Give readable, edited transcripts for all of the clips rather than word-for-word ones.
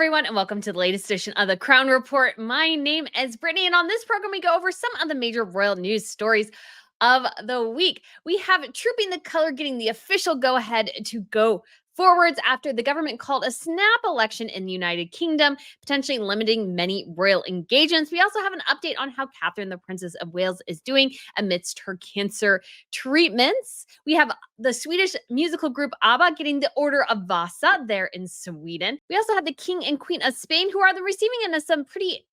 everyone, and welcome to the latest edition of the Crown Report. My name is Brittany, and on this program, we go over some of the major royal news stories of the week. We have Trooping the Color getting the official go ahead to go forwards after the government called a snap election in the United Kingdom, potentially limiting many royal engagements. We also have an update on how Catherine, the Princess of Wales, is doing amidst her cancer treatments. We have the Swedish musical group ABBA getting the Order of Vasa there in Sweden. We also have the King and Queen of Spain, who are the receiving end of some pretty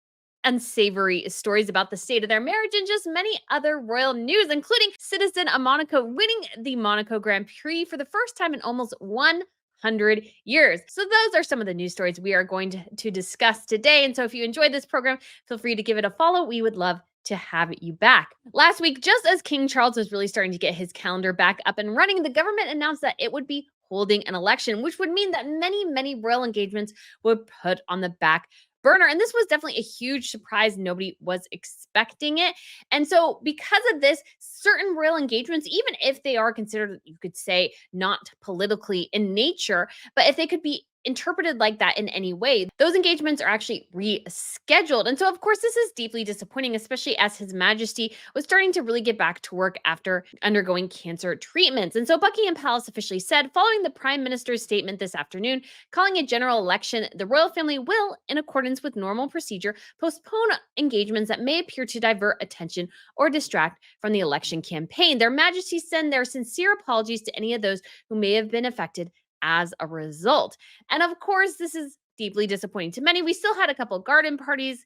unsavory stories about the state of their marriage and just many other royal news, including Citizen of Monaco winning the Monaco Grand Prix for the first time in almost 100 years. So those are some of the news stories we are going to discuss today. And so if you enjoyed this program, feel free to give it a follow. We would love to have you back. Last week, just as King Charles was really starting to get his calendar back up and running, the government announced that it would be holding an election, which would mean that many royal engagements would put on the back burner. And this was definitely a huge surprise. Nobody was expecting it. And so, because of this, certain royal engagements, even if they are considered, you could say, not politically in nature, but if they could be interpreted like that in any way, those engagements are actually rescheduled. And so, of course, this is deeply disappointing, especially as His Majesty was starting to really get back to work after undergoing cancer treatments. And so, Buckingham Palace officially said, following the Prime Minister's statement this afternoon, calling a general election, the royal family will, in accordance with normal procedure, postpone engagements that may appear to divert attention or distract from the election campaign. Their Majesties send their sincere apologies to any of those who may have been affected as a result. And of course, this is deeply disappointing to many. We still had a couple garden parties.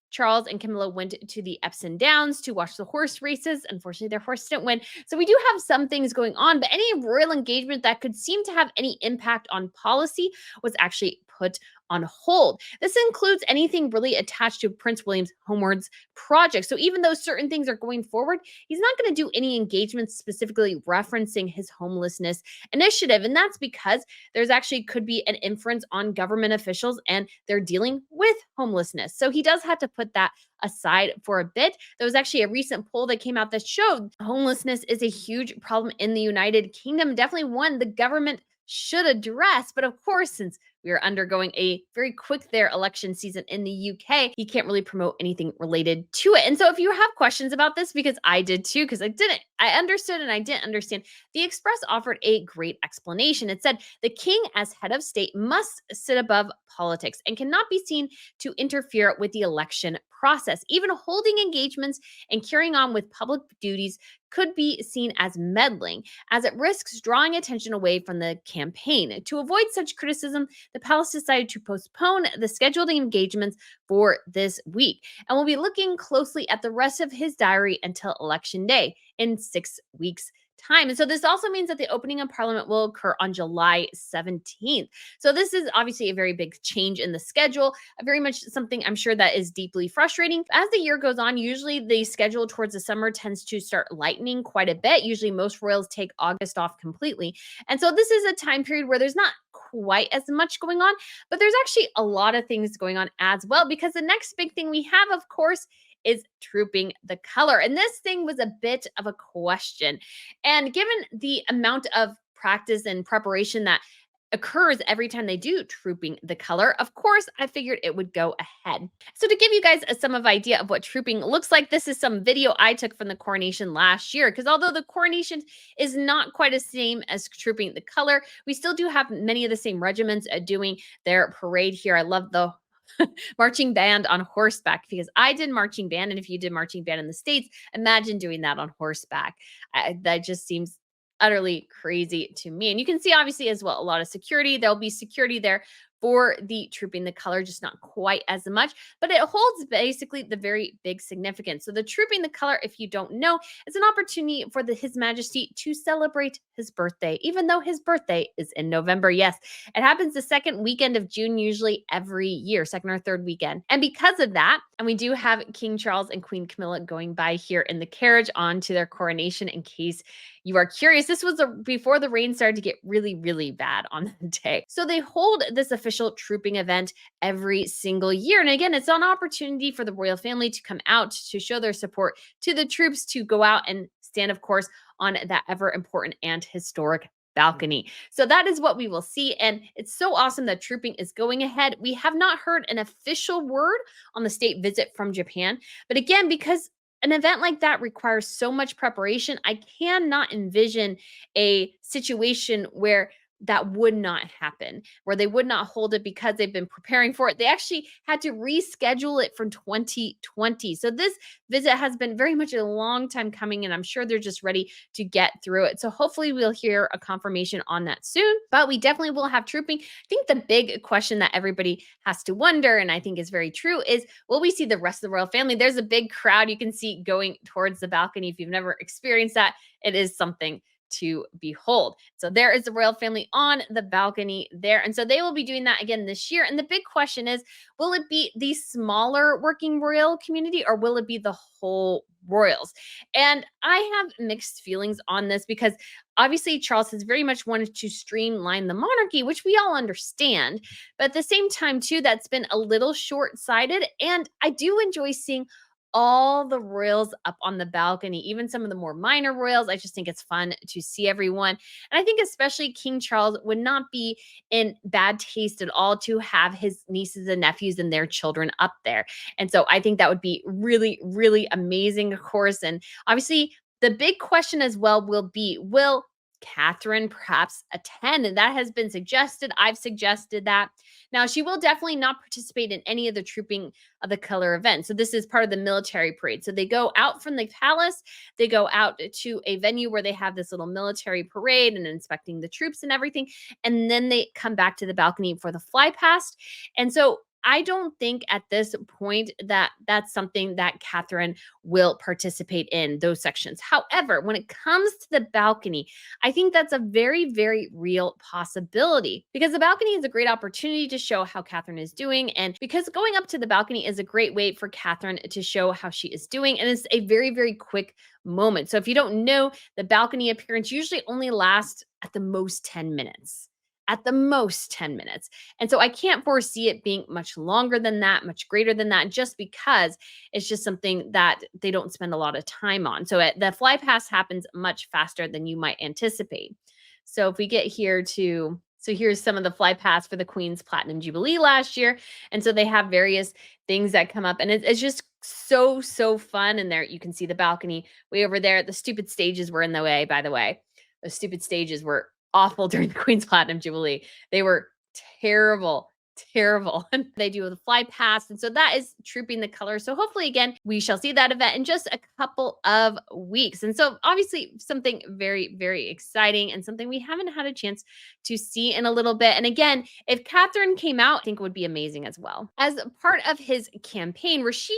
Charles and Camilla went to the Epsom Downs to watch the horse races. Unfortunately, their horse didn't win. So we do have some things going on, but any royal engagement that could seem to have any impact on policy was actually put on hold. This includes anything really attached to Prince William's Homewards project. So even though certain things are going forward, he's not going to do any engagements specifically referencing his homelessness initiative. And that's because there's actually could be an inference on government officials and they're dealing with homelessness. So he does have to put that aside for a bit. There was actually a recent poll that came out that showed homelessness is a huge problem in the United Kingdom, definitely one the government should address. But of course, since we are undergoing a very quick there election season in the UK, he can't really promote anything related to it. And so if you have questions about this, because I did too, because I understood and I didn't understand, the Express offered a great explanation. It said the king as head of state must sit above politics and cannot be seen to interfere with the election process. Even holding engagements and carrying on with public duties could be seen as meddling, as it risks drawing attention away from the campaign. To avoid such criticism, the palace decided to postpone the scheduled engagements for this week. And we'll be looking closely at the rest of his diary until Election Day in 6 weeks' time. And so this also means that the opening of Parliament will occur on July 17th. So this is obviously a very big change in the schedule, very much something I'm sure that is deeply frustrating. As the year goes on, usually the schedule towards the summer tends to start lightening quite a bit. Usually most royals take August off completely. And so this is a time period where there's not quite as much going on, but there's actually a lot of things going on as well, because the next big thing we have, of course, is Trooping the Color. And this thing was a bit of a question. And given the amount of practice and preparation that occurs every time they do Trooping the Color, of course, I figured it would go ahead. So to give you guys some of idea of what trooping looks like, this is some video I took from the coronation last year, because although the coronation is not quite the same as Trooping the Color, we still do have many of the same regiments doing their parade here. I love the marching band on horseback, because I did marching band. And if you did marching band in the States, imagine doing that on horseback. That just seems utterly crazy to me. And you can see obviously as well, a lot of security. There'll be security there for the Trooping the Color, just not quite as much, but it holds basically the very big significance. So the Trooping the Color, if you don't know, is an opportunity for His Majesty to celebrate his birthday, even though his birthday is in November. Yes, it happens the second weekend of June, usually every year, second or third weekend. And because of that, and we do have King Charles and Queen Camilla going by here in the carriage on to their coronation, in case you are curious. This was before the rain started to get really bad on the day. So they hold this official trooping event every single year. And again, it's an opportunity for the royal family to come out to show their support to the troops, to go out and stand, of course, on that ever important and historic balcony. So that is what we will see. And it's so awesome that trooping is going ahead. We have not heard an official word on the state visit from Japan. But again, because an event like that requires so much preparation, I cannot envision a situation where that would not happen, where they would not hold it because they've been preparing for it. They actually had to reschedule it from 2020. So this visit has been very much a long time coming, and I'm sure they're just ready to get through it. So hopefully we'll hear a confirmation on that soon, but we definitely will have trooping. I think the big question that everybody has to wonder, and I think is very true, is will we see the rest of the royal family? There's a big crowd you can see going towards the balcony. If you've never experienced that, it is something to behold. So there is the royal family on the balcony there. And so they will be doing that again this year. And the big question is, will it be the smaller working royal community or will it be the whole royals? And I have mixed feelings on this because obviously Charles has very much wanted to streamline the monarchy, which we all understand. But at the same time, too, that's been a little short-sighted. And I do enjoy seeing all the royals up on the balcony, even some of the more minor royals. I just think it's fun to see everyone. And I think especially King Charles would not be in bad taste at all to have his nieces and nephews and their children up there. And so I think that would be really, really amazing, of course. And obviously, the big question as well will be, will Catherine perhaps attend? And that has been suggested. I've suggested that. Now, she will definitely not participate in any of the trooping of the color event. So this is part of the military parade. So they go out from the palace, they go out to a venue where they have this little military parade and inspecting the troops and everything. And then they come back to the balcony for the fly past. And so I don't think at this point that that's something that Catherine will participate in those sections. However, when it comes to the balcony, I think that's a very, very real possibility because the balcony is a great opportunity to show how Catherine is doing. And because going up to the balcony is a great way for Catherine to show how she is doing. And it's a very, very quick moment. So if you don't know, the balcony appearance usually only lasts at the most 10 minutes. At the most 10 minutes. And so I can't foresee it being much longer than that, much greater than that, just because it's just something that they don't spend a lot of time on. So the fly pass happens much faster than you might anticipate. So if we get here to, so here's some of the fly pass for the Queen's Platinum Jubilee last year. And so they have various things that come up and it's just so, so fun. And there you can see the balcony way over there. The stupid stages were in the way, by the way. The stupid stages were awful during the Queen's Platinum Jubilee. They were terrible, terrible. And they do the fly past. And so that is trooping the color. So hopefully, again, we shall see that event in just a couple of weeks. And so obviously something very, very exciting and something we haven't had a chance to see in a little bit. And again, if Catherine came out, I think it would be amazing as well. As part of his campaign, Rishi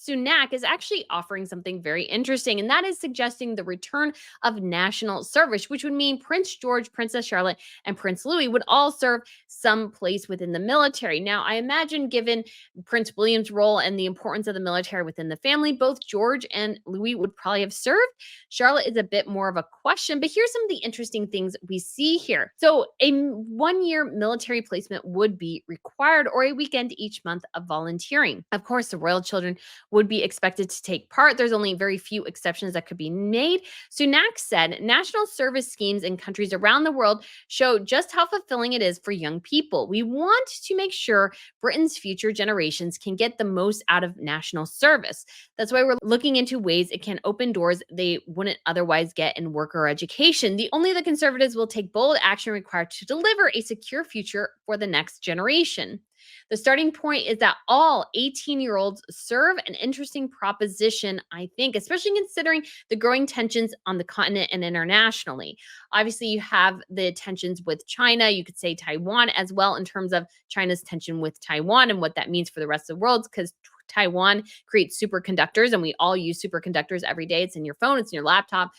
Sunak is actually offering something very interesting, and that is suggesting the return of national service, which would mean Prince George, Princess Charlotte, and Prince Louis would all serve some place within the military. Now, I imagine given Prince William's role and the importance of the military within the family, both George and Louis would probably have served. Charlotte is a bit more of a question, but here's some of the interesting things we see here. So a 1-year military placement would be required or a weekend each month of volunteering. Of course, the royal children would be expected to take part. There's only very few exceptions that could be made. Sunak said national service schemes in countries around the world show just how fulfilling it is for young people. We want to make sure Britain's future generations can get the most out of national service. That's why we're looking into ways it can open doors they wouldn't otherwise get in work or education. Only the Conservatives will take bold action required to deliver a secure future for the next generation. The starting point is that all 18-year-olds serve. An interesting proposition, I think, especially considering the growing tensions on the continent and internationally. Obviously, you have the tensions with China. You could say Taiwan as well in terms of China's tension with Taiwan and what that means for the rest of the world because Taiwan creates superconductors and we all use superconductors every day. It's in your phone, it's in your laptop.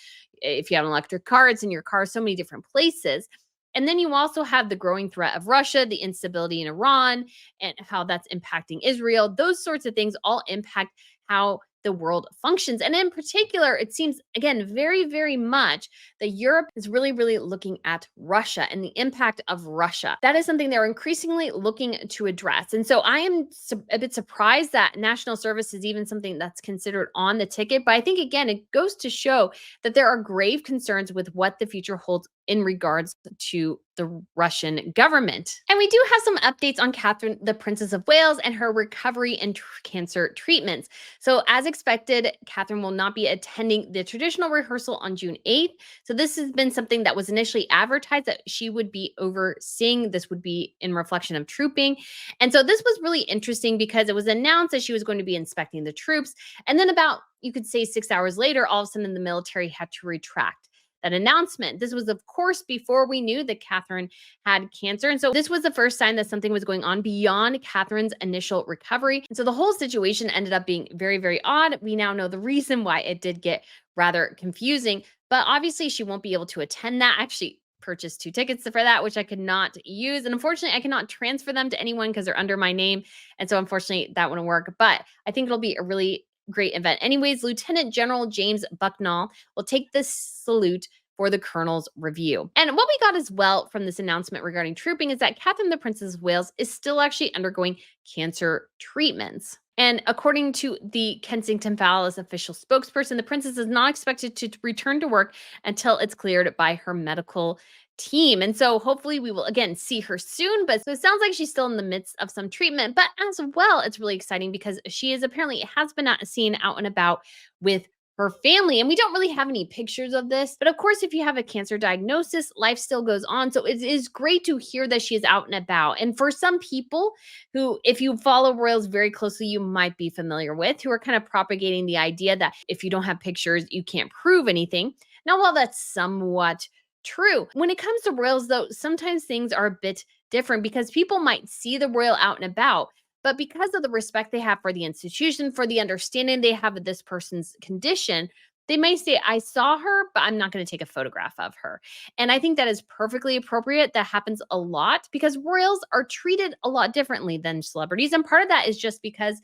If you have an electric car, it's in your car, so many different places. And then you also have the growing threat of Russia, the instability in Iran, and how that's impacting Israel. Those sorts of things all impact how the world functions. And in particular, it seems, again, very, very much that Europe is really, really looking at Russia and the impact of Russia. That is something they're increasingly looking to address. And so I am a bit surprised that national service is even something that's considered on the ticket. But I think, again, it goes to show that there are grave concerns with what the future holds in regards to the Russian government. And we do have some updates on Catherine, the Princess of Wales, and her recovery and cancer treatments. So, as expected, Catherine will not be attending the traditional rehearsal on June 8th. So, this has been something that was initially advertised that she would be overseeing. This would be in reflection of trooping. And so, this was really interesting because it was announced that she was going to be inspecting the troops. And then, about, you could say, 6 hours later, all of a sudden the military had to retract that announcement. This was, of course, before we knew that Catherine had cancer. And so this was the first sign that something was going on beyond Catherine's initial recovery. And so the whole situation ended up being very, very odd. We now know the reason why it did get rather confusing, but obviously she won't be able to attend that. I actually purchased 2 tickets for that, which I could not use. And unfortunately, I cannot transfer them to anyone because they're under my name. And so unfortunately, that wouldn't work. But I think it'll be a really great event. Anyways, Lieutenant General James Bucknall will take this salute for the colonel's review. And what we got as well from this announcement regarding trooping is that Catherine, the Princess of Wales, is still actually undergoing cancer treatments. And according to the Kensington Palace official spokesperson, the princess is not expected to return to work until it's cleared by her medical team. And so hopefully we will again see her soon. But so it sounds like she's still in the midst of some treatment. But as well, it's really exciting because she is apparently has been seen out and about with her family. And we don't really have any pictures of this. But of course, if you have a cancer diagnosis, life still goes on. So it is great to hear that she is out and about. And for some people who, if you follow royals very closely, you might be familiar with, who are kind of propagating the idea that if you don't have pictures, you can't prove anything. Now, while that's somewhat true, when it comes to royals, though, sometimes things are a bit different because people might see the royal out and about, but because of the respect they have for the institution, for the understanding they have of this person's condition, they may say, I saw her, but I'm not going to take a photograph of her. And I think that is perfectly appropriate. That happens a lot because royals are treated a lot differently than celebrities. And part of that is just because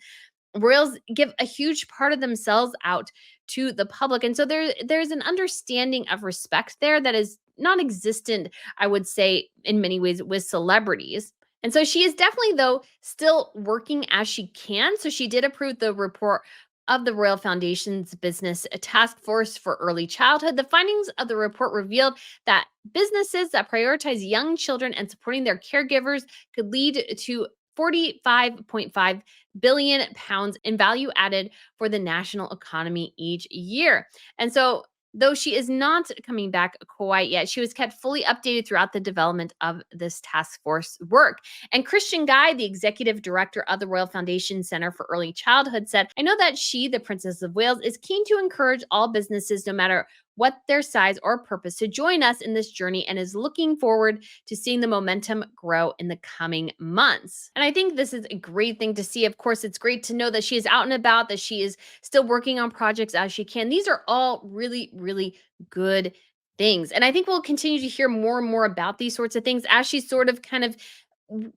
royals give a huge part of themselves out to the public. And so there's an understanding of respect there that is non-existent, I would say, in many ways with celebrities. And so she is definitely, though, still working as she can. So she did approve the report of the Royal Foundation's Business Task Force for Early Childhood. The findings of the report revealed that businesses that prioritize young children and supporting their caregivers could lead to 45.5 billion pounds in value added for the national economy each year. And so though she is not coming back quite yet, she was kept fully updated throughout the development of this task force work. And Christian Guy, the executive director of the Royal Foundation Center for Early Childhood, said, I know that she, the Princess of Wales, is keen to encourage all businesses, no matter what their size or purpose, to join us in this journey and is looking forward to seeing the momentum grow in the coming months. And I think this is a great thing to see. Of course, it's great to know that she is out and about, that she is still working on projects as she can. These are all really, really good things. And I think we'll continue to hear more and more about these sorts of things as she's sort of kind of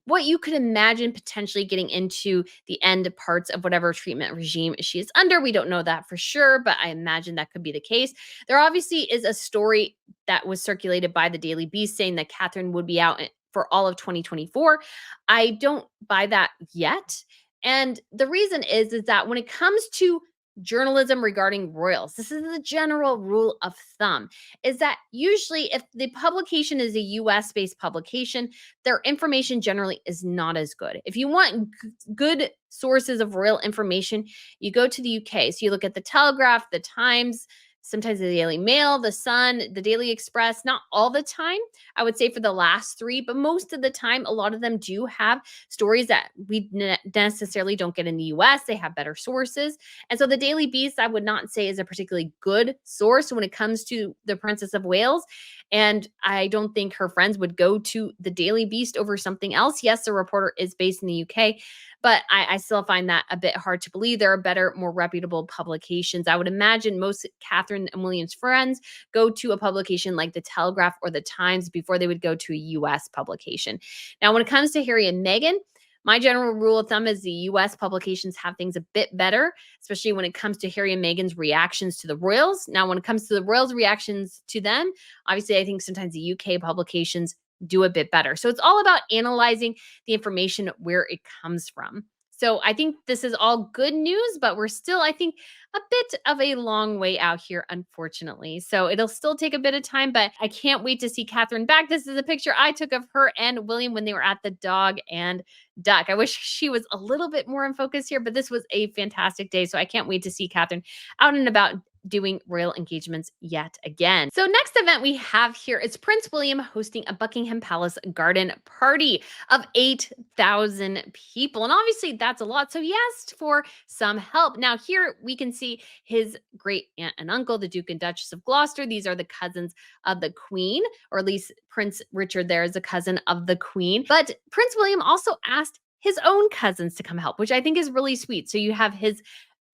what you could imagine potentially getting into the end parts of whatever treatment regime she is under. We don't know that for sure, but I imagine that could be the case. There obviously is a story that was circulated by the Daily Beast saying that Catherine would be out for all of 2024. I don't buy that yet. And the reason is that when it comes to journalism regarding royals, this is the general rule of thumb, is that usually if the publication is a US based publication, their information generally is not as good. If you want good sources of royal information, you go to the UK. So you look at the Telegraph, the Times, sometimes the Daily Mail, the Sun, the Daily Express, not all the time. I would say for the last three, but most of the time, a lot of them do have stories that we necessarily don't get in the US. They have better sources. And so the Daily Beast, I would not say is a particularly good source when it comes to the Princess of Wales. And I don't think her friends would go to the Daily Beast over something else. Yes, the reporter is based in the UK, but I still find that a bit hard to believe. There are better, more reputable publications. I would imagine most Catherine and William's friends go to a publication like the Telegraph or the Times before they would go to a US publication. Now, when it comes to Harry and Meghan, my general rule of thumb is the US publications have things a bit better, especially when it comes to Harry and Meghan's reactions to the royals. Now, when it comes to the royals' reactions to them, obviously, I think sometimes the UK publications do a bit better. So it's all about analyzing the information where it comes from. So I think this is all good news, but we're still, I think, a bit of a long way out here, unfortunately. So it'll still take a bit of time, but I can't wait to see Catherine back. This is a picture I took of her and William when they were at the Dog and Duck. I wish she was a little bit more in focus here, but this was a fantastic day. So I can't wait to see Catherine out and about doing royal engagements yet again. So next event we have here is Prince William hosting a Buckingham Palace garden party of 8,000 people. And obviously that's a lot. So he asked for some help. Now here we can see his great aunt and uncle, the Duke and Duchess of Gloucester. These are the cousins of the Queen, or at least Prince Richard there is a cousin of the Queen. But Prince William also asked his own cousins to come help, which I think is really sweet. So you have his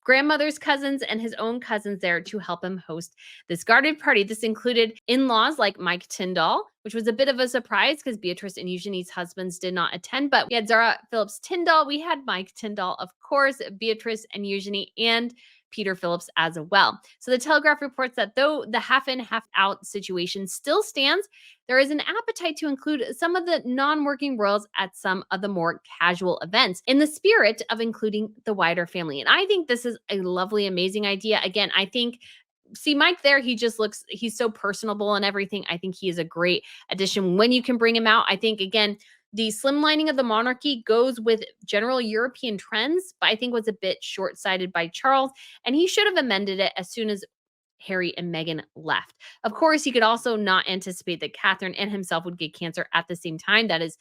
grandmother's cousins and his own cousins there to help him host this garden party. This included in-laws like Mike Tyndall, which was a bit of a surprise because Beatrice and Eugenie's husbands did not attend, but we had Zara Phillips Tyndall, we had Mike Tyndall, of course, Beatrice and Eugenie, and Peter Phillips as well. So the Telegraph reports that though the half in, half out situation still stands, there is an appetite to include some of the non-working royals at some of the more casual events in the spirit of including the wider family. And I think this is a lovely, amazing idea. Again, I think see Mike there, he just looks, he's so personable and everything. I think he is a great addition when you can bring him out. I think, again, the slimlining of the monarchy goes with general European trends, but I think was a bit short-sighted by Charles, and he should have amended it as soon as Harry and Meghan left. Of course, he could also not anticipate that Catherine and himself would get cancer at the same time. That is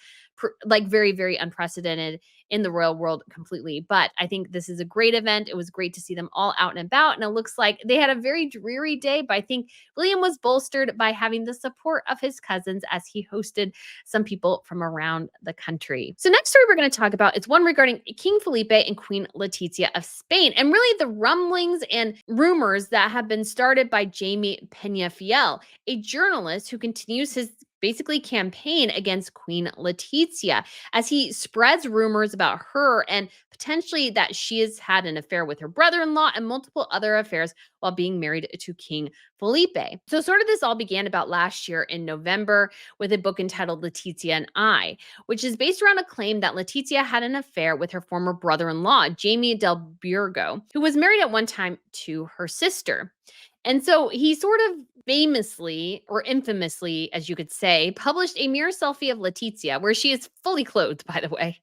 like very, very unprecedented in the royal world completely. But I think this is a great event. It was great to see them all out and about. And it looks like they had a very dreary day, but I think William was bolstered by having the support of his cousins as he hosted some people from around the country. So next story we're going to talk about is one regarding King Felipe and Queen Letizia of Spain, and really the rumblings and rumors that have been started by Jamie Peñafiel, a journalist who continues his basically campaign against Queen Letizia as he spreads rumors about her and potentially that she has had an affair with her brother-in-law and multiple other affairs while being married to King Felipe. So sort of this all began about last year in November with a book entitled Letizia and I, which is based around a claim that Letizia had an affair with her former brother-in-law, Jamie del Burgo, who was married at one time to her sister. And so he sort of famously, or infamously, as you could say, published a mirror selfie of Letizia, where she is fully clothed, by the way,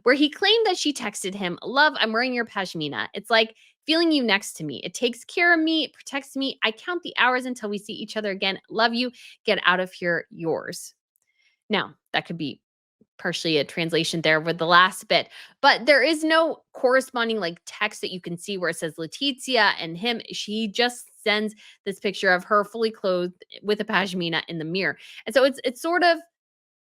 where he claimed that she texted him, "Love, I'm wearing your pashmina. It's like feeling you next to me. It takes care of me, it protects me. I count the hours until we see each other again. Love you. Get out of here, yours." Now, that could be partially a translation there with the last bit, but there is no corresponding like text that you can see where it says Letizia and him. She just sends this picture of her fully clothed with a pashmina in the mirror. And so it's sort of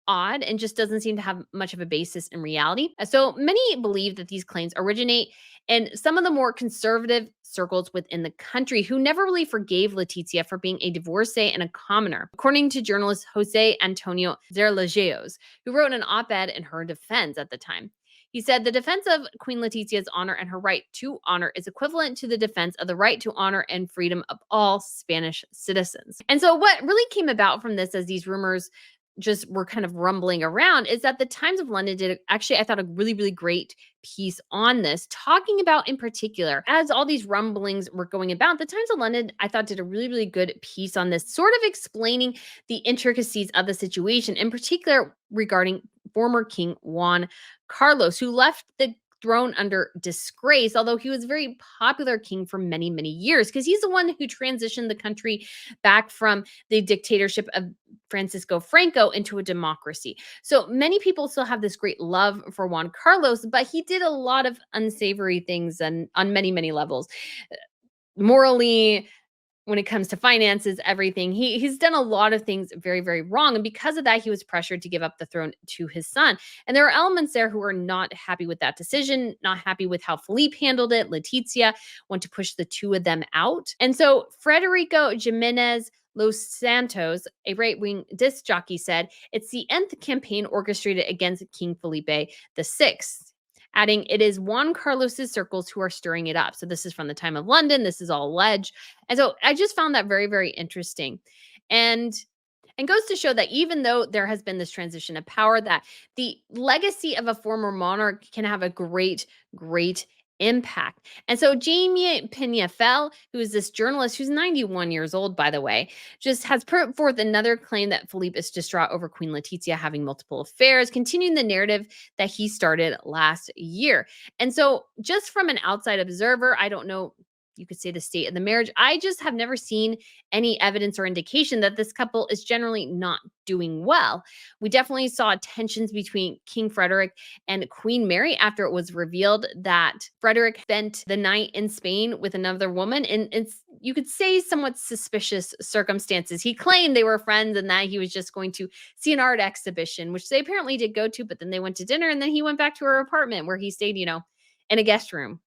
odd and just doesn't seem to have much of a basis in reality. So many believe that these claims originate in some of the more conservative circles within the country who never really forgave Letizia for being a divorcee and a commoner, according to journalist Jose Antonio Zerlejos, who wrote an op-ed in her defense at the time. He said the defense of Queen Letizia's honor and her right to honor is equivalent to the defense of the right to honor and freedom of all Spanish citizens. And so what really came about from this as these rumors just were kind of rumbling around is that the Times of London did actually, I thought, a really, really great piece on this, talking about in particular, as all these rumblings were going about, the Times of London, I thought, did a really, really good piece on this, sort of explaining the intricacies of the situation, in particular regarding former King Juan Carlos, who left the throne under disgrace, although he was a very popular king for many, many years, because he's the one who transitioned the country back from the dictatorship of Francisco Franco into a democracy. So many people still have this great love for Juan Carlos, but he did a lot of unsavory things and on many, many levels. Morally, when it comes to finances, everything. He's done a lot of things very, very wrong. And because of that, he was pressured to give up the throne to his son. And there are elements there who are not happy with that decision, not happy with how Felipe handled it. Letizia want to push the two of them out. And so Federico Jimenez Los Santos, a right-wing disc jockey, said it's the nth campaign orchestrated against King Felipe VI, adding, it is Juan Carlos's circles who are stirring it up. So this is from the Time of London. This is all alleged. And so I just found that very, very interesting. And and goes to show that even though there has been this transition of power, that the legacy of a former monarch can have a great impact. And so Jamie Piñafel, who is this journalist who's 91 years old, by the way, just has put forth another claim that Felipe is distraught over Queen Letizia having multiple affairs, continuing the narrative that he started last year. And so, just from an outside observer, I don't know, you could say the state of the marriage. I just have never seen any evidence or indication that this couple is generally not doing well. We definitely saw tensions between King Frederick and Queen Mary after it was revealed that Frederick spent the night in Spain with another woman in it's you could say somewhat suspicious circumstances. He claimed they were friends and that he was just going to see an art exhibition, which they apparently did go to, but then they went to dinner and then he went back to her apartment where he stayed, in a guest room.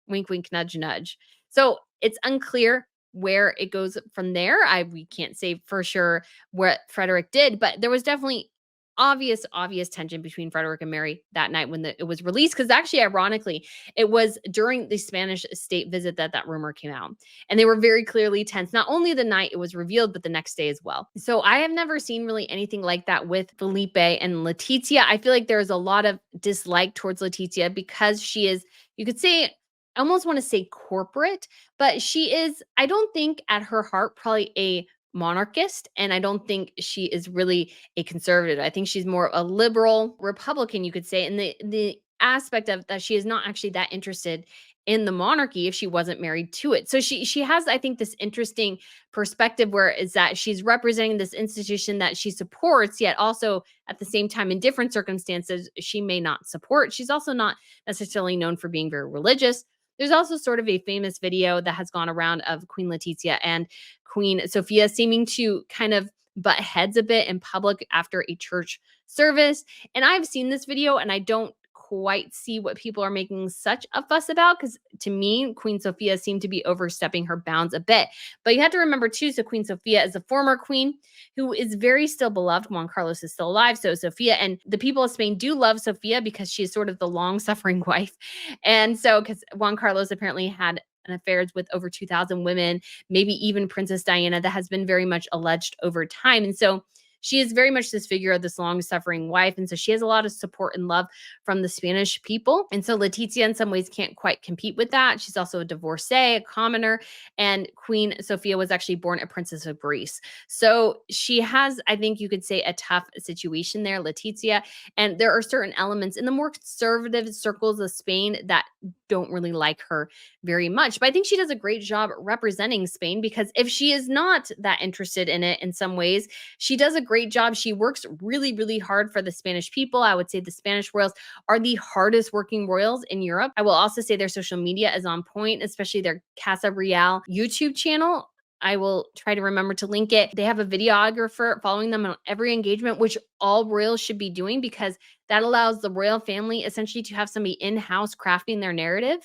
Wink, wink, nudge, nudge. So it's unclear where it goes from there. We can't say for sure what Frederick did, but there was definitely obvious tension between Frederick and Mary that night when it was released. Because actually, ironically, it was during the Spanish state visit that that rumor came out, and they were very clearly tense. Not only the night it was revealed, but the next day as well. So I have never seen really anything like that with Felipe and Letizia. I feel like there's a lot of dislike towards Letizia because she is, you could say, I almost want to say corporate, but she is, I don't think at her heart, probably a monarchist. And I don't think she is really a conservative. I think she's more a liberal Republican, you could say, in the aspect of that she is not actually that interested in the monarchy if she wasn't married to it. So she has, I think, this interesting perspective where is that she's representing this institution that she supports, yet also at the same time in different circumstances she may not support. She's also not necessarily known for being very religious. There's also sort of a famous video that has gone around of Queen Letizia and Queen Sophia seeming to kind of butt heads a bit in public after a church service. And I've seen this video and I don't quite see what people are making such a fuss about because to me, Queen Sophia seemed to be overstepping her bounds a bit. But you have to remember too, so Queen Sophia is a former queen who is very still beloved. Juan Carlos is still alive. So Sophia and the people of Spain do love Sophia because she is sort of the long suffering wife. And so, because Juan Carlos apparently had an affairs with over 2,000 women, maybe even Princess Diana, that has been very much alleged over time. And so she is very much this figure of this long suffering wife. And so she has a lot of support and love from the Spanish people. And so Letizia in some ways can't quite compete with that. She's also a divorcee, a commoner, and Queen Sophia was actually born a princess of Greece. So she has, I think you could say, a tough situation there, Letizia. And there are certain elements in the more conservative circles of Spain that don't really like her very much. But I think she does a great job representing Spain because if she is not that interested in it in some ways, she does a great job. She works really, really hard for the Spanish people. I would say the Spanish royals are the hardest working royals in Europe. I will also say their social media is on point, especially their Casa Real YouTube channel. I will try to remember to link it. They have a videographer following them on every engagement, which all royals should be doing because that allows the royal family essentially to have somebody in-house crafting their narrative,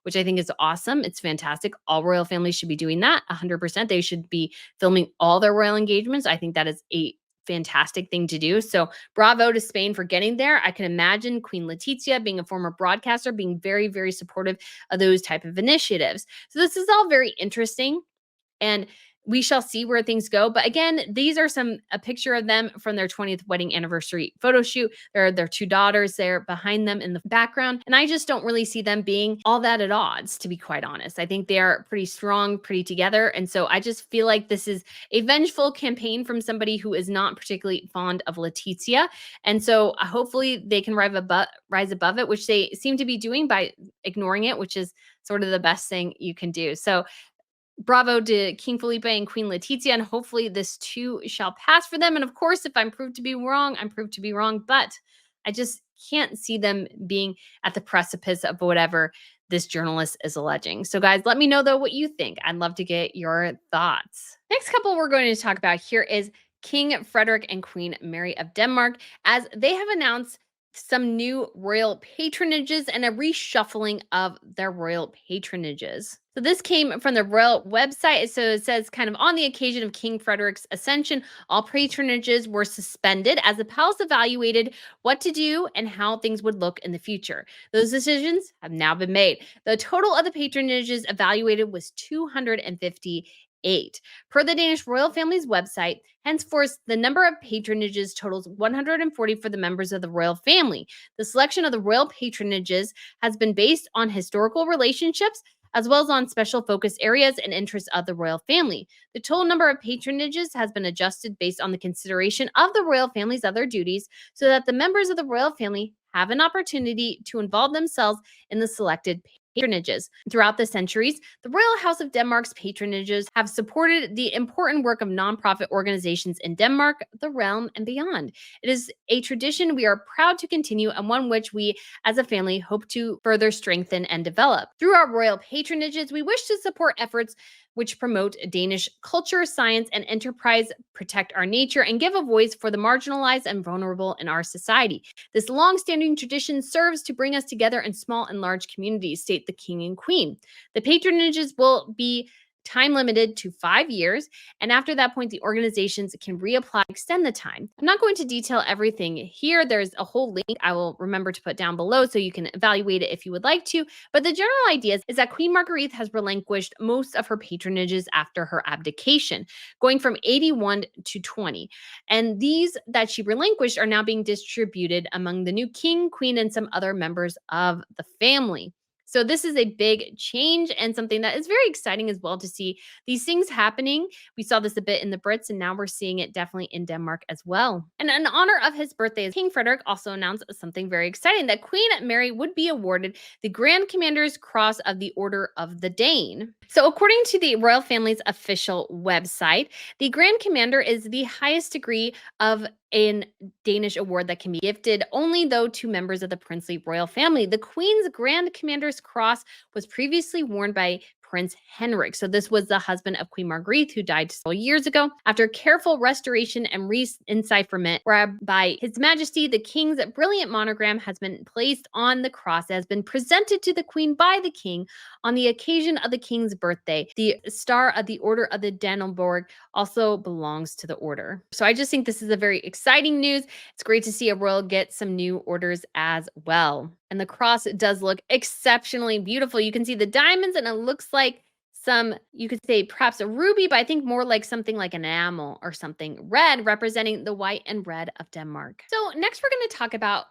which I think is awesome. It's fantastic. All royal families should be doing that 100%. They should be filming all their royal engagements. I think that is a fantastic thing to do. So bravo to Spain for getting there. I can imagine Queen Letizia, being a former broadcaster, being very, very supportive of those type of initiatives. So this is all very interesting. And we shall see where things go. But again, these are a picture of them from their 20th wedding anniversary photo shoot. There are their two daughters there behind them in the background. And I just don't really see them being all that at odds, to be quite honest. I think they are pretty strong, pretty together. And so I just feel like this is a vengeful campaign from somebody who is not particularly fond of Letizia. And so hopefully they can rise above it, which they seem to be doing by ignoring it, which is sort of the best thing you can do. So bravo to King Felipe and Queen Letizia, and hopefully this too shall pass for them. And of course, if I'm proved to be wrong, I'm proved to be wrong, but I just can't see them being at the precipice of whatever this journalist is alleging. So guys, let me know though what you think. I'd love to get your thoughts. Next couple we're going to talk about here is King Frederick and Queen Mary of Denmark, as they have announced some new royal patronages and a reshuffling of their royal patronages. So this came from the royal website. So it says kind of on the occasion of King Frederick's ascension, all patronages were suspended as the palace evaluated what to do and how things would look in the future. Those decisions have now been made. The total of the patronages evaluated was 250 8. Per the Danish royal family's website, henceforth, the number of patronages totals 140 for the members of the royal family. The selection of the royal patronages has been based on historical relationships as well as on special focus areas and interests of the royal family. The total number of patronages has been adjusted based on the consideration of the royal family's other duties so that the members of the royal family have an opportunity to involve themselves in the selected patronages. Throughout the centuries, the Royal House of Denmark's patronages have supported the important work of nonprofit organizations in Denmark, the realm, and beyond. It is a tradition we are proud to continue and one which we as a family hope to further strengthen and develop. Through our royal patronages, we wish to support efforts which promote Danish culture, science, and enterprise, protect our nature, and give a voice for the marginalized and vulnerable in our society. This long-standing tradition serves to bring us together in small and large communities, state the King and Queen. The patronages will be time limited to 5 years, and after that point, the organizations can reapply, extend the time. I'm not going to detail everything here. There's a whole link I will remember to put down below so you can evaluate it if you would like to. But the general idea is that Queen Marguerite has relinquished most of her patronages after her abdication, going from 81 to 20. And these that she relinquished are now being distributed among the new king, queen, and some other members of the family. So this is a big change and something that is very exciting as well to see these things happening. We saw this a bit in the Brits, and now we're seeing it definitely in Denmark as well. And in honor of his birthday, King Frederick also announced something very exciting, that Queen Mary would be awarded the Grand Commander's Cross of the Order of the Dane. So according to the royal family's official website, the Grand Commander is the highest degree of a Danish award that can be gifted only though to members of the princely royal family. The Queen's Grand Commander's Cross was previously worn by Prince Henrik. So this was the husband of Queen Marguerite, who died several years ago. After careful restoration and re-encipherment, whereby His Majesty the King's brilliant monogram has been placed on the cross, it has been presented to the Queen by the King on the occasion of the King's birthday. The Star of the Order of the Dannebrog also belongs to the order. So I just think this is a very exciting news. It's great to see a royal get some new orders as well. And the cross does look exceptionally beautiful. You can see the diamonds, and it looks like some, you could say perhaps a ruby, but I think more like something like an enamel or something red, representing the white and red of Denmark. So next we're going to talk about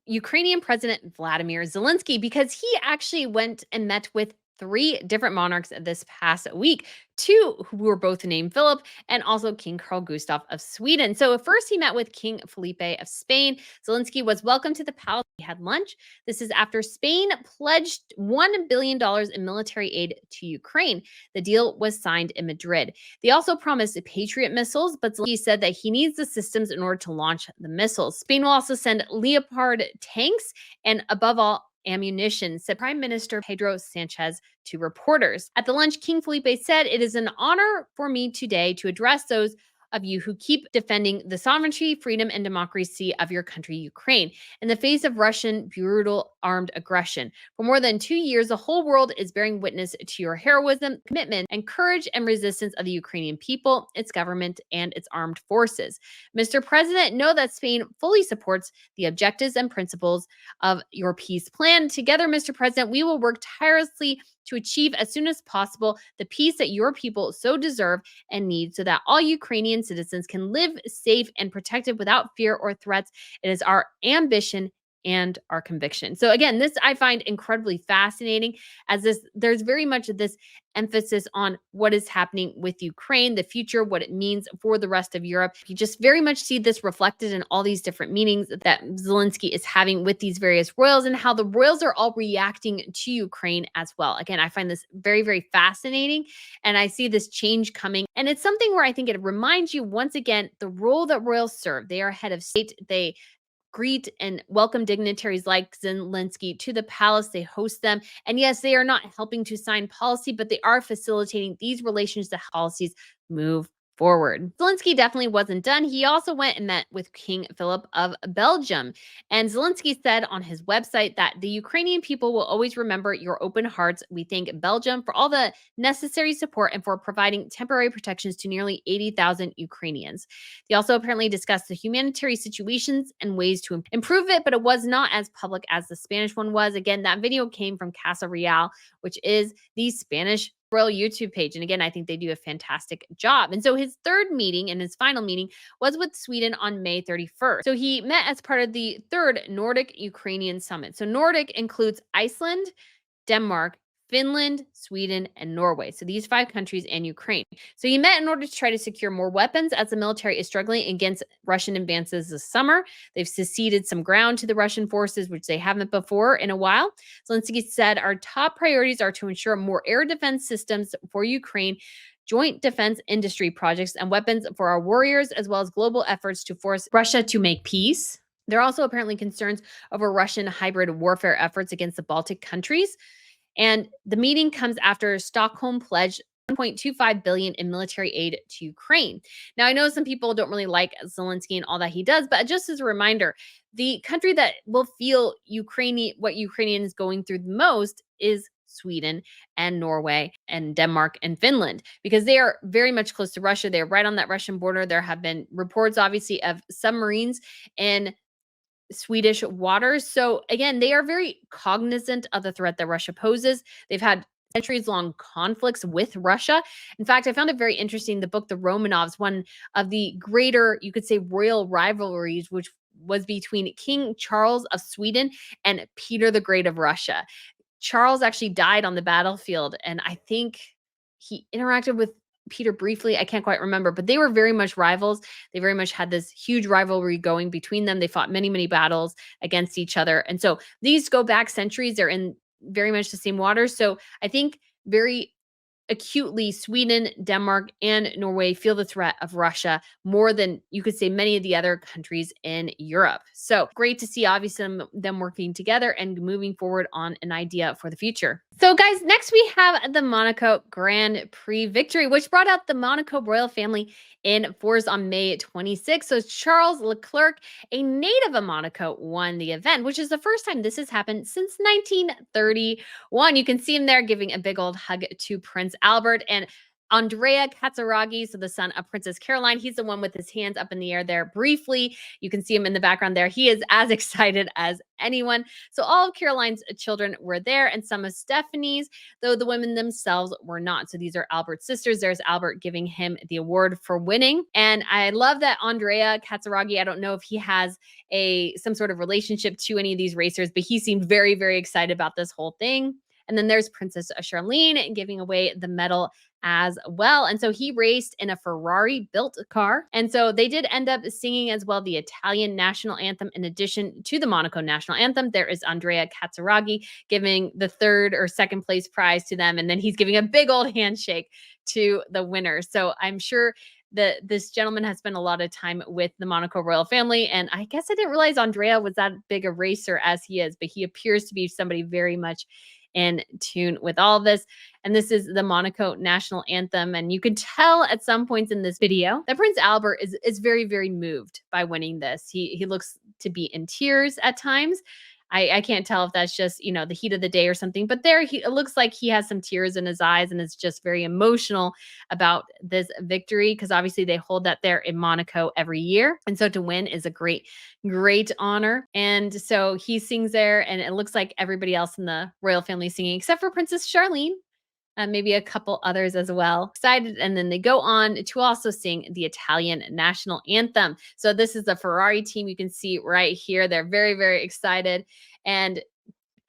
Ukrainian President Vladimir Zelensky, because he actually went and met with 3 different monarchs this past week, 2 who were both named Philip, and also King Carl Gustaf of Sweden. So first he met with King Felipe of Spain. Zelensky was welcomed to the palace. He had lunch. This is after Spain pledged $1 billion in military aid to Ukraine. The deal was signed in Madrid. They also promised Patriot missiles, but Zelensky said that he needs the systems in order to launch the missiles. Spain will also send Leopard tanks and, above all, ammunition, said Prime Minister Pedro Sanchez to reporters. At the lunch, King Felipe said, "It is an honor for me today to address those of you who keep defending the sovereignty, freedom, and democracy of your country, Ukraine, in the face of Russian brutal armed aggression. For more than 2 years, the whole world is bearing witness to your heroism, commitment, and courage and resistance of the Ukrainian people, its government, and its armed forces. Mr. President, know that Spain fully supports the objectives and principles of your peace plan. Together, Mr. President, we will work tirelessly to achieve as soon as possible the peace that your people so deserve and need, so that all Ukrainian citizens can live safe and protected without fear or threats. It is our ambition and our conviction." So again, this I find incredibly fascinating, as there's very much this emphasis on what is happening with Ukraine, the future, what it means for the rest of Europe. You just very much see this reflected in all these different meetings that Zelensky is having with these various royals, and how the royals are all reacting to Ukraine as well. Again, I find this very, very fascinating, and I see this change coming. And it's something where I think it reminds you once again the role that royals serve. They are head of state. They greet and welcome dignitaries like Zelensky to the palace. They host them. And yes, they are not helping to sign policy, but they are facilitating these relations to policies move forward. Zelensky definitely wasn't done. He also went and met with King Philip of Belgium. And Zelensky said on his website that the Ukrainian people will always remember your open hearts. We thank Belgium for all the necessary support and for providing temporary protections to nearly 80,000 Ukrainians. They also apparently discussed the humanitarian situations and ways to improve it, but it was not as public as the Spanish one was. Again, that video came from Casa Real, which is the Spanish royal YouTube page. And again, I think they do a fantastic job. And so his third meeting and his final meeting was with Sweden on May 31st. So he met as part of the third Nordic Ukrainian summit. So Nordic includes Iceland, Denmark, Finland, Sweden, and Norway. So these 5 countries and Ukraine. So he met in order to try to secure more weapons as the military is struggling against Russian advances this summer. They've seceded some ground to the Russian forces, which they haven't before in a while. Zelensky said, our top priorities are to ensure more air defense systems for Ukraine, joint defense industry projects, and weapons for our warriors, as well as global efforts to force Russia to make peace. There are also apparently concerns over Russian hybrid warfare efforts against the Baltic countries. And the meeting comes after Stockholm pledged 1.25 billion in military aid to Ukraine. Now, I know some people don't really like Zelensky and all that he does, but just as a reminder, the country that will feel what Ukrainian is going through the most is Sweden and Norway and Denmark and Finland, because they are very much close to Russia. They're right on that Russian border. There have been reports, obviously, of submarines in Swedish waters. So again, they are very cognizant of the threat that Russia poses. They've had centuries long conflicts with Russia. In fact, I found it very interesting. The book, The Romanovs, one of the greater, you could say, royal rivalries, which was between King Charles of Sweden and Peter the Great of Russia. Charles actually died on the battlefield, and I think he interacted with Peter briefly. I can't quite remember, but they were very much rivals. They very much had this huge rivalry going between them. They fought many, many battles against each other. And so these go back centuries. They're in very much the same waters. So I think very acutely, Sweden, Denmark, and Norway feel the threat of Russia more than you could say many of the other countries in Europe. So great to see, obviously, them working together and moving forward on an idea for the future. So, guys, next we have the Monaco Grand Prix victory, which brought out the Monaco royal family in fours on May 26th. So Charles Leclerc, a native of Monaco, won the event, which is the first time this has happened since 1931. You can see him there giving a big old hug to Prince Albert and Andrea Cazzaraghi, so the son of Princess Caroline. He's the one with his hands up in the air there briefly. You can see him in the background there. He is as excited as anyone. So all of Caroline's children were there and some of Stephanie's, though the women themselves were not. So these are Albert's sisters. There's Albert giving him the award for winning. And I love that Andrea Cazzaraghi, I don't know if he has some sort of relationship to any of these racers, but he seemed very, very excited about this whole thing. And then there's Princess Charlene giving away the medal as well. And so he raced in a Ferrari built car. And so they did end up singing as well the Italian national anthem in addition to the Monaco national anthem. There is Andrea Cazzaraghi giving the third or second place prize to them. And then he's giving a big old handshake to the winner. So I'm sure that this gentleman has spent a lot of time with the Monaco royal family. And I guess I didn't realize Andrea was that big a racer as he is, but he appears to be somebody very much in tune with all of this. And this is the Monaco national anthem. And you can tell at some points in this video that Prince Albert is very, very moved by winning this. He looks to be in tears at times. I can't tell if that's just, the heat of the day or something, but it looks like he has some tears in his eyes and is just very emotional about this victory, because obviously they hold that there in Monaco every year. And so to win is a great, great honor. And so he sings there, and it looks like everybody else in the royal family singing, except for Princess Charlene. Maybe a couple others as well. Excited. And then they go on to also sing the Italian national anthem. So this is the Ferrari team. You can see right here. They're very, very excited. And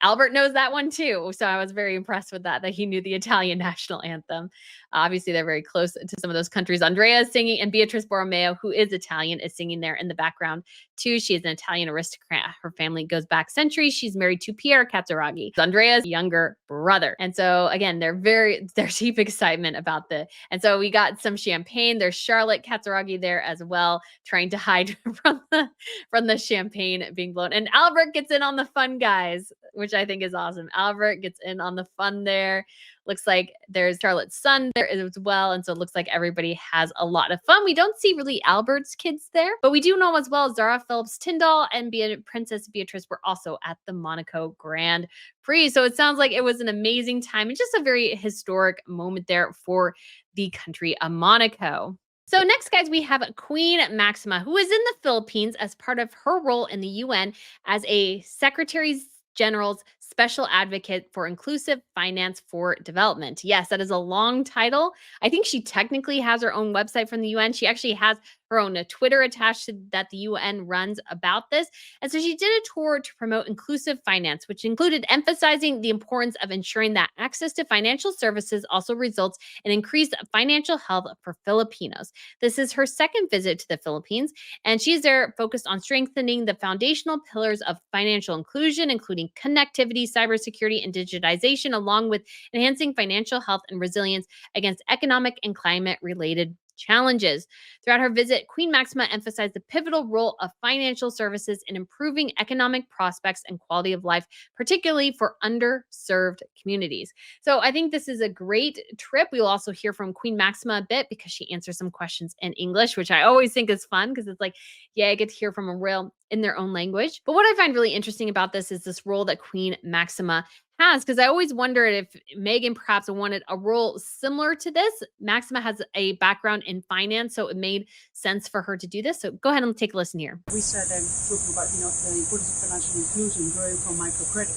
Albert knows that one too. So I was very impressed with that he knew the Italian national anthem. Obviously, they're very close to some of those countries. Andrea is singing, and Beatrice Borromeo, who is Italian, is singing there in the background too. She is an Italian aristocrat. Her family goes back centuries. She's married to Pierre Cazzaraghi, Andrea's younger brother. And so again, there's deep excitement about and so we got some champagne. There's Charlotte Cazzaraghi there as well, trying to hide from the champagne being blown. And Albert gets in on the fun, guys, which I think is awesome. Albert gets in on the fun there. Looks like there's Charlotte's son there as well. And so it looks like everybody has a lot of fun. We don't see really Albert's kids there, but we do know as well Zara Phillips Tyndall and Princess Beatrice were also at the Monaco Grand Prix. So it sounds like it was an amazing time and just a very historic moment there for the country of Monaco. So next, guys, we have Queen Maxima, who is in the Philippines as part of her role in the UN as a Secretary General's Special Advocate for Inclusive Finance for Development. Yes, that is a long title. I think she technically has her own website from the UN. She actually has her own Twitter attached to that the UN runs about this. And so she did a tour to promote inclusive finance, which included emphasizing the importance of ensuring that access to financial services also results in increased financial health for Filipinos. This is her second visit to the Philippines, and she's there focused on strengthening the foundational pillars of financial inclusion, including connectivity, cybersecurity, and digitization, along with enhancing financial health and resilience against economic and climate related challenges. Throughout her visit, Queen Maxima emphasized the pivotal role of financial services in improving economic prospects and quality of life, particularly for underserved communities. So I think this is a great trip. We will also hear from Queen Maxima a bit because she answers some questions in English, which I always think is fun because it's like, yeah, I get to hear from a royal in their own language. But what I find really interesting about this is this role that Queen Maxima has, because I always wondered if Meghan perhaps wanted a role similar to this. Maxima has a background in finance, so it made sense for her to do this. So go ahead and take a listen here. We started talking about the importance of financial inclusion, growing from microcredit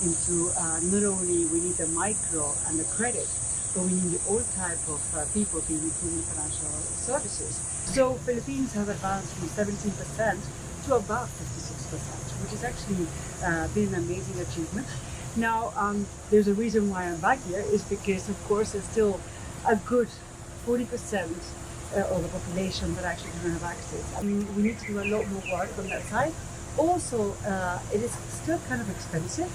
into not only we need the micro and the credit, but we need all type of people being included in financial services. So Philippines has advanced from 17% to about 56%, which has actually been an amazing achievement. Now, there's a reason why I'm back here is because, of course, there's still a good 40% of the population that actually don't have access. I mean, we need to do a lot more work on that side. Also, it is still kind of expensive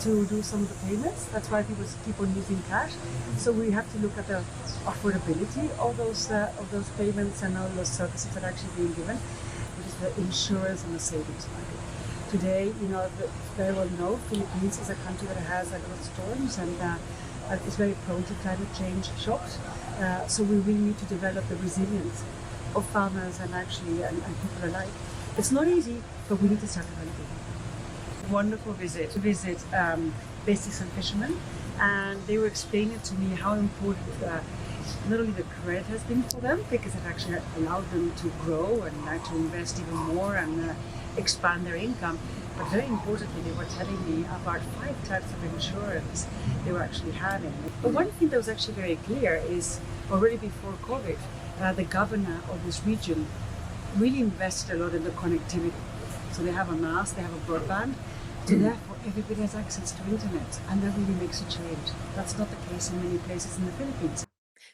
to do some of the payments. That's why people keep on using cash. So we have to look at the affordability of those payments and all those services that are actually being given, which is the insurance and the savings market. Today, very well know, Philippines is a country that has a lot of storms and is very prone to climate change shocks. So we really need to develop the resilience of farmers and people alike. It's not easy, but we need to start developing it. Wonderful visit. Basics and fishermen, and they were explaining to me how important not only the credit has been for them, because it actually allowed them to grow and actually invest even more and expand their income, but very importantly, they were telling me about 5 types of insurance they were actually having. But one thing that was actually very clear is already before COVID, the governor of this region really invested a lot in the connectivity. So they have a mast, they have a broadband, so therefore everybody has access to internet, and that really makes a change. That's not the case in many places in the Philippines.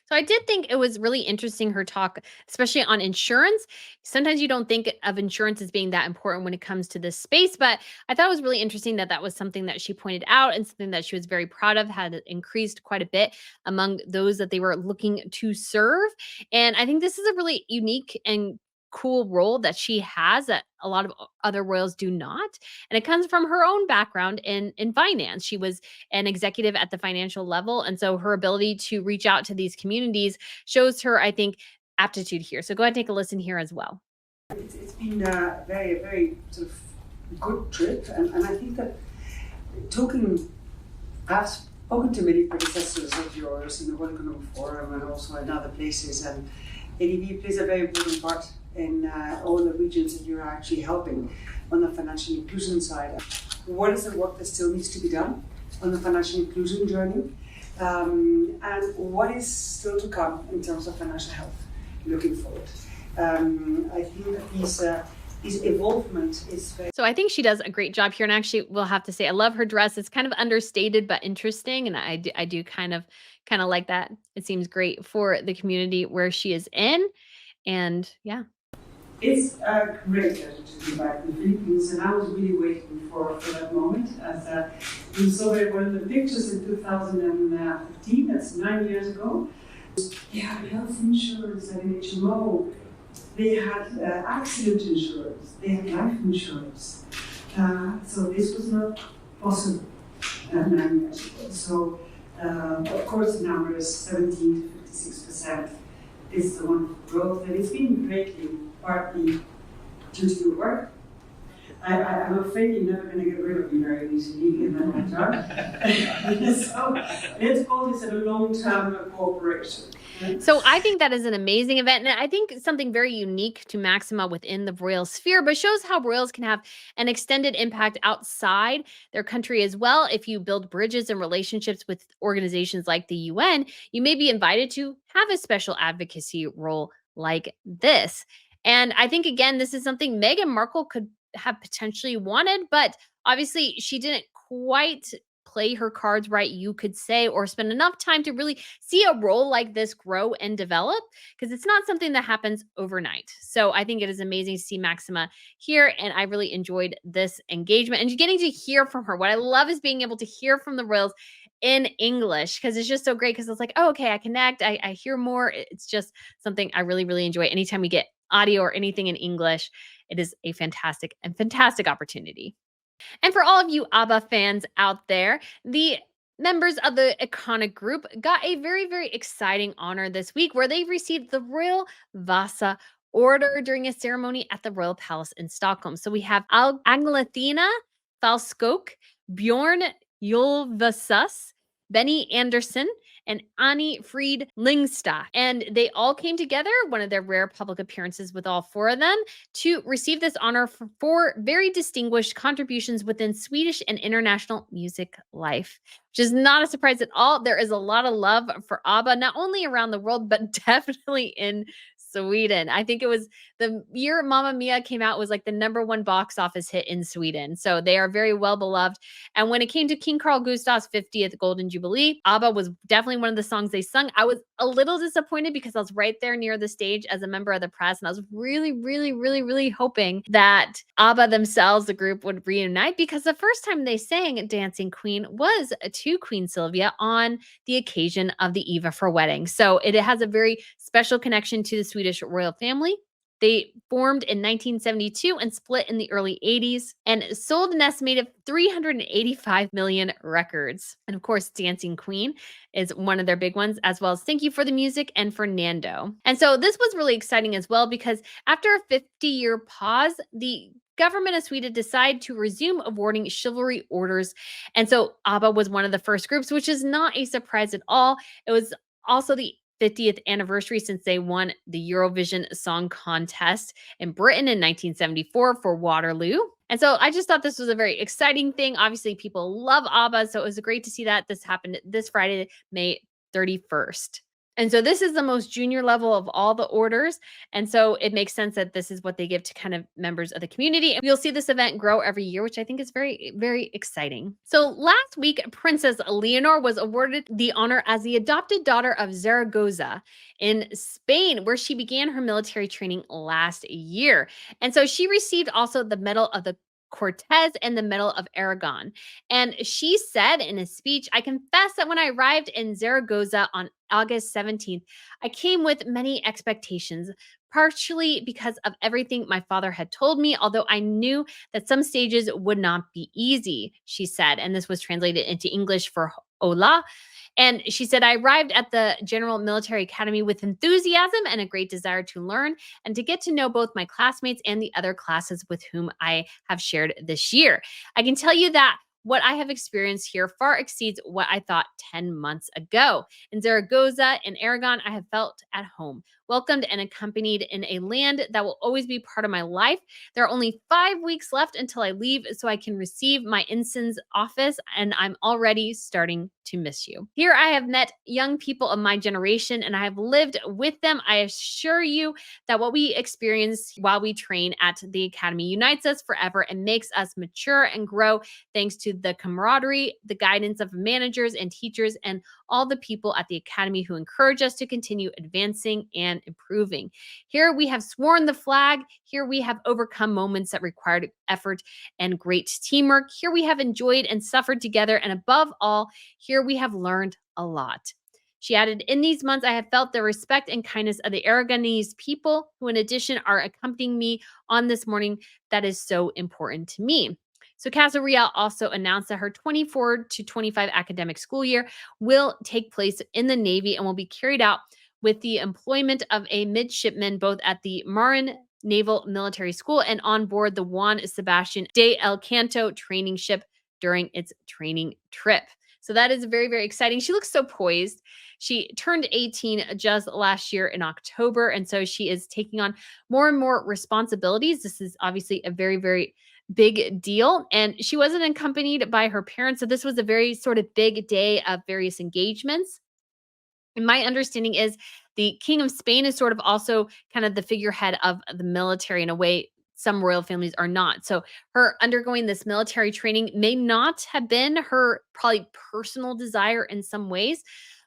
So I did think it was really interesting her talk, especially on insurance. Sometimes you don't think of insurance as being that important when it comes to this space, but I thought it was really interesting that that was something that she pointed out and something that she was very proud of, had increased quite a bit among those that they were looking to serve. And I think this is a really unique and cool role that she has that a lot of other royals do not, and it comes from her own background in finance. She was an executive at the financial level, and so her ability to reach out to these communities shows her, I think, aptitude here. So go ahead and take a listen here as well. It's been a very, very sort of good trip, and I think that I've spoken to many predecessors of yours in the World Economic Forum and also in other places, and ADB plays a very important part in all the regions that you're actually helping on the financial inclusion side. What is the work that still needs to be done on the financial inclusion journey? And what is still to come in terms of financial health looking forward? I think that this evolvement is very... So I think she does a great job here. And actually, we'll have to say, I love her dress. It's kind of understated, but interesting. And I do kind of like that. It seems great for the community where she is in. And yeah. It's a great pleasure to be back in the Philippines, and I was really waiting for that moment. As you saw one of the pictures in 2015, that's 9 years ago. They had health insurance and HMO, they had accident insurance, they had life insurance. So this was not possible 9 years ago. So of course the number is 17 to 56%. This is the one growth, and it's been greatly partly due to your work, I'm afraid you're never going to get rid of me very easily in the long term. So let's call this a long-term cooperation. So I think that is an amazing event. And I think it's something very unique to Maxima within the royal sphere, but shows how royals can have an extended impact outside their country as well. If you build bridges and relationships with organizations like the UN, you may be invited to have a special advocacy role like this. And I think, again, this is something Meghan Markle could have potentially wanted, but obviously she didn't quite play her cards right, you could say, or spend enough time to really see a role like this grow and develop, because it's not something that happens overnight. So I think it is amazing to see Maxima here, and I really enjoyed this engagement and getting to hear from her. What I love is being able to hear from the royals in English, because it's just so great, because it's like, oh, okay, I connect, I hear more. It's just something I really, really enjoy. Anytime we get audio or anything in English, it is a fantastic opportunity. And for all of you ABBA fans out there, the members of the iconic group got a very exciting honor this week, where they received the Royal Vasa Order during a ceremony at the Royal Palace in Stockholm. So we have Aglathina Falskok, Bjorn Julvasus, Benny Anderson, and Annie Fried Lingstad. And they all came together, one of their rare public appearances with all four of them, to receive this honor for four very distinguished contributions within Swedish and international music life, which is not a surprise at all. There is a lot of love for ABBA, not only around the world, but definitely in Sweden. I think it was the year Mamma Mia came out was like the #1 box office hit in Sweden. So they are very well beloved. And when it came to King Carl Gustav's 50th Golden Jubilee, ABBA was definitely one of the songs they sung. I was a little disappointed because I was right there near the stage as a member of the press, and I was really hoping that ABBA themselves, the group, would reunite, because the first time they sang Dancing Queen was to Queen Sylvia on the occasion of the Eva for wedding. So it has a very special connection to the Swedish royal family. They formed in 1972 and split in the early 80s and sold an estimated 385 million records. And of course, Dancing Queen is one of their big ones, as well as Thank You for the Music and Fernando. And so this was really exciting as well, because after a 50-year pause, the government of Sweden decided to resume awarding chivalry orders. And so ABBA was one of the first groups, which is not a surprise at all. It was also the 50th anniversary since they won the Eurovision Song Contest in Britain in 1974 for Waterloo. And so I just thought this was a very exciting thing. Obviously, people love ABBA, so it was great to see that this happened this Friday, May 31st. And so this is the most junior level of all the orders. And so it makes sense that this is what they give to kind of members of the community. And you'll see this event grow every year, which I think is very exciting. So last week, Princess Leonor was awarded the honor as the adopted daughter of Zaragoza in Spain, where she began her military training last year. And so she received also the Medal of the Cortez and the Medal of Aragon. And she said in a speech, "I confess that when I arrived in Zaragoza on August 17th, I came with many expectations, partially because of everything my father had told me, although I knew that some stages would not be easy," she said. And this was translated into English for Ola. And she said, "I arrived at the General Military Academy with enthusiasm and a great desire to learn and to get to know both my classmates and the other classes with whom I have shared this year. I can tell you that what I have experienced here far exceeds what I thought 10 months ago. In Zaragoza and Aragon, I have felt at home, welcomed and accompanied in a land that will always be part of my life. There are only 5 weeks left until I leave so I can receive my ensign's office, and I'm already starting to miss you. Here I have met young people of my generation and I have lived with them. I assure you that what we experience while we train at the academy unites us forever and makes us mature and grow, thanks to the camaraderie, the guidance of managers and teachers, and all the people at the academy who encourage us to continue advancing and improving. Here we have sworn the flag. Here we have overcome moments that required effort and great teamwork. Here we have enjoyed and suffered together. And above all, here we have learned a lot." She added, "In these months, I have felt the respect and kindness of the Aragonese people, who in addition are accompanying me on this morning that is so important to me." So Casa Real also announced that her 24 to 25 academic school year will take place in the Navy and will be carried out with the employment of a midshipman both at the Marin Naval Military School and on board the Juan Sebastian de El Canto training ship during its training trip. So that is very, very exciting. She looks so poised. She turned 18 just last year in October. And so she is taking on more and more responsibilities. This is obviously a very, very big deal. And she wasn't accompanied by her parents. So this was a very sort of big day of various engagements. And my understanding is the King of Spain is sort of also kind of the figurehead of the military in a way some royal families are not. So her undergoing this military training may not have been her probably personal desire in some ways,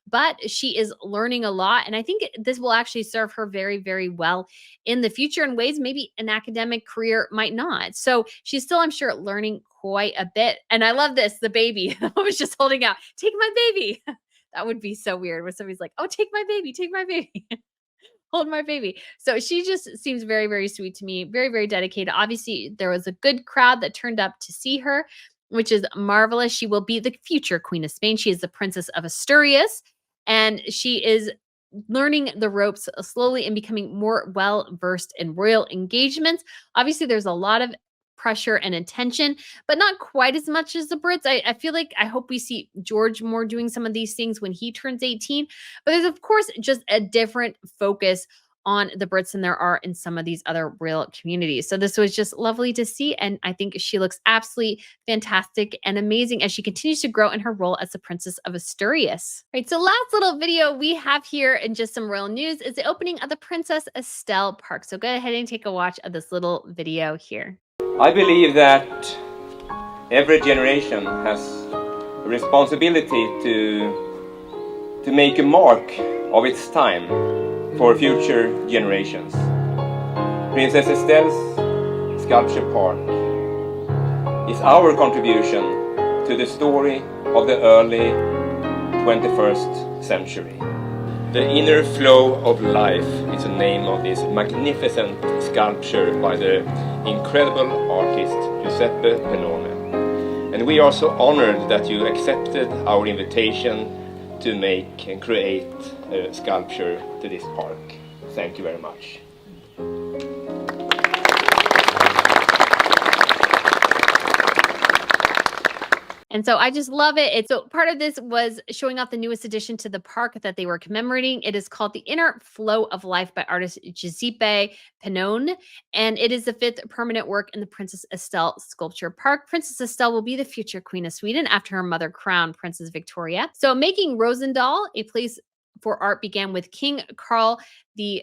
but she is learning a lot. And I think this will actually serve her very, very well in the future in ways maybe an academic career might not. So she's still, I'm sure, learning quite a bit. And I love this the baby. I was just holding out, take my baby. That would be so weird when somebody's like, "Oh, take my baby, hold my baby." So she just seems very, very sweet to me, very, very dedicated. Obviously, there was a good crowd that turned up to see her, which is marvelous. She will be the future Queen of Spain. She is the Princess of Asturias, and she is learning the ropes slowly and becoming more well versed in royal engagements. Obviously, there's a lot of pressure and attention, but not quite as much as the Brits. I feel like I hope we see George more doing some of these things when he turns 18. But there's, of course, just a different focus on the Brits than there are in some of these other royal communities. So this was just lovely to see. And I think she looks absolutely fantastic and amazing as she continues to grow in her role as the Princess of Asturias. Right. So last little video we have here in just some royal news is the opening of the Princess Estelle Park. So go ahead and take a watch of this little video here. I believe that every generation has a responsibility to make a mark of its time for future generations. Princess Estelle's Sculpture Park is our contribution to the story of the early 21st century. The Inner Flow of Life is the name of this magnificent sculpture by the incredible artist Giuseppe Pennone. And we are so honored that you accepted our invitation to make and create a sculpture to this park. Thank you very much. And so I just love it. So part of this was showing off the newest addition to the park that they were commemorating. It is called The Inner Flow of Life by artist Giuseppe Pennone. And it is the 5th permanent work in the Princess Estelle Sculpture Park. Princess Estelle will be the future Queen of Sweden after her mother crowned Princess Victoria. So making Rosendal a place for art began with King Carl the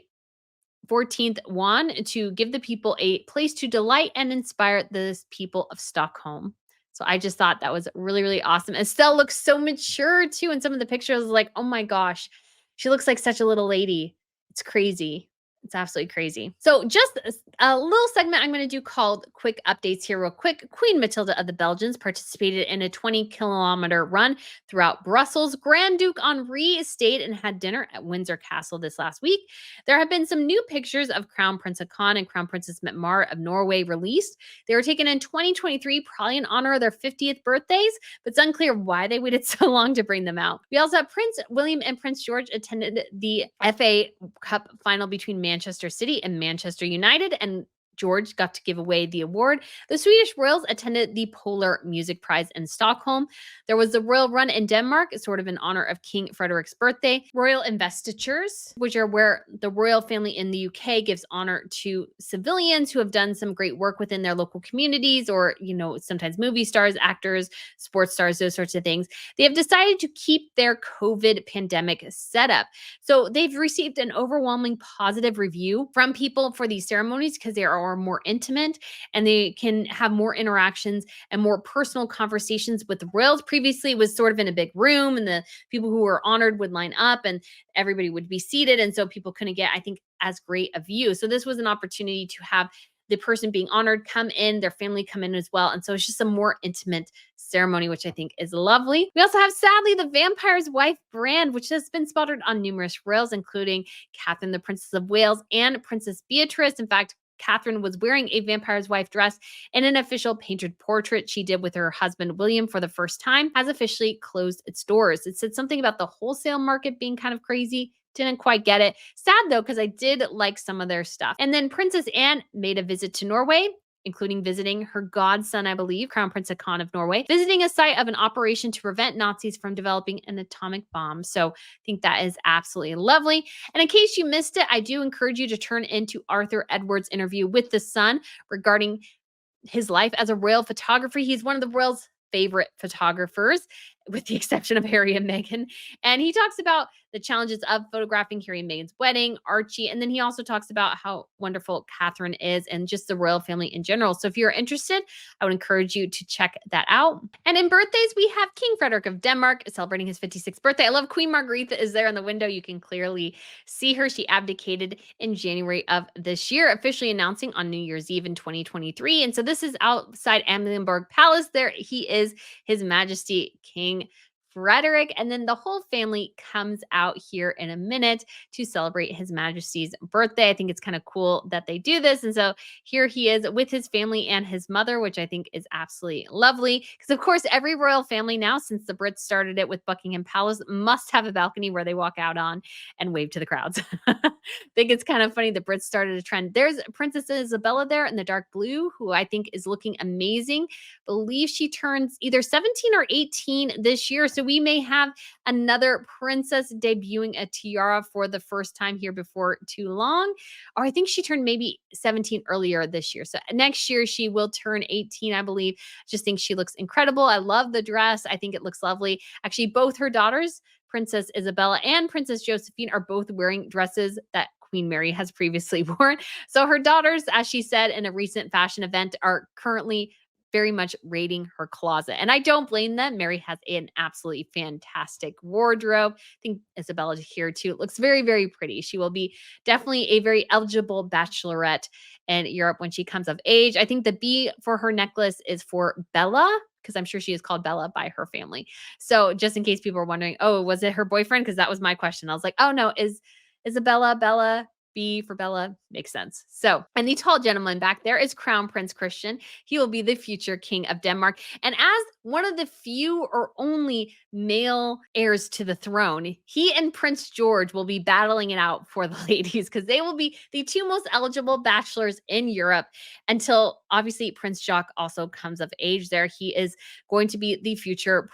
14th Juan to give the people a place to delight and inspire the people of Stockholm. So I just thought that was really, really awesome. Estelle looks so mature too. In some of the pictures, I was like, oh my gosh, she looks like such a little lady. It's crazy. It's absolutely crazy. So just a little segment I'm going to do called Quick Updates here real quick. Queen Matilda of the Belgians participated in a 20-kilometer run throughout Brussels. Grand Duke Henri stayed and had dinner at Windsor Castle this last week. There have been some new pictures of Crown Prince Haakon and Crown Princess Mette-Marit of Norway released. They were taken in 2023, probably in honor of their 50th birthdays, but it's unclear why they waited so long to bring them out. We also have Prince William and Prince George attended the FA Cup final between Manchester City and Manchester United, and George got to give away the award. The Swedish royals attended the Polar Music Prize in Stockholm. There was a royal run in Denmark, sort of in honor of King Frederick's birthday. Royal investitures, which are where the royal family in the UK gives honor to civilians who have done some great work within their local communities, or, sometimes movie stars, actors, sports stars, those sorts of things. They have decided to keep their COVID pandemic setup. So they've received an overwhelming positive review from people for these ceremonies because they are more intimate and they can have more interactions and more personal conversations with the royals. Previously, it was sort of in a big room and the people who were honored would line up and everybody would be seated. And so people couldn't get, I think, as great a view. So this was an opportunity to have the person being honored come in, their family come in as well. And so it's just a more intimate ceremony, which I think is lovely. We also have, sadly, the Vampire's Wife brand, which has been spotted on numerous royals, including Catherine, the Princess of Wales, and Princess Beatrice. In fact, Catherine was wearing a Vampire's Wife dress in an official painted portrait she did with her husband, William, for the first time, has officially closed its doors. It said something about the wholesale market being kind of crazy. Didn't quite get it. Sad though, because I did like some of their stuff. And then Princess Anne made a visit to Norway, including visiting her godson, I believe, Crown Prince Haakon of Norway, visiting a site of an operation to prevent Nazis from developing an atomic bomb. So I think that is absolutely lovely. And in case you missed it, I do encourage you to turn into Arthur Edwards' interview with The Sun regarding his life as a royal photographer. He's one of the royals' favorite photographers, with the exception of Harry and Meghan. And he talks about the challenges of photographing Harry and Meghan's wedding, Archie, and then he also talks about how wonderful Catherine is and just the royal family in general. So if you're interested, I would encourage you to check that out. And in birthdays, we have King Frederick of Denmark celebrating his 56th birthday. I love Queen Margrethe is there in the window. You can clearly see her. She abdicated in January of this year, officially announcing on New Year's Eve in 2023. And so this is outside Amalienborg Palace. There he is, His Majesty King Frederick, and then the whole family comes out here in a minute to celebrate His Majesty's birthday. I think it's kind of cool that they do this. And so here he is with his family and his mother, which I think is absolutely lovely. Because, of course, every royal family now, since the Brits started it with Buckingham Palace, must have a balcony where they walk out on and wave to the crowds. I think it's kind of funny. The Brits started a trend. There's Princess Isabella there in the dark blue, who I think is looking amazing. Believe she turns either 17 or 18 this year. So we may have another princess debuting a tiara for the first time here before too long. Or I think she turned maybe 17 earlier this year. So next year she will turn 18, I believe. Just think she looks incredible. I love the dress. I think it looks lovely. Actually, both her daughters, Princess Isabella and Princess Josephine, are both wearing dresses that Queen Mary has previously worn. So her daughters, as she said in a recent fashion event, are currently very much raiding her closet. And I don't blame them. Mary has an absolutely fantastic wardrobe. I think Isabella here too. It looks very, very pretty. She will be definitely a very eligible bachelorette in Europe when she comes of age. I think the B for her necklace is for Bella, because I'm sure she is called Bella by her family. So just in case people are wondering, oh, was it her boyfriend? Because that was my question. I was like, oh no, is Isabella Bella? B for Bella makes sense. So, and the tall gentleman back there is Crown Prince Christian. He will be the future king of Denmark. And as one of the few or only male heirs to the throne, he and Prince George will be battling it out for the ladies, because they will be the two most eligible bachelors in Europe until obviously Prince Jacques also comes of age there. He is going to be the future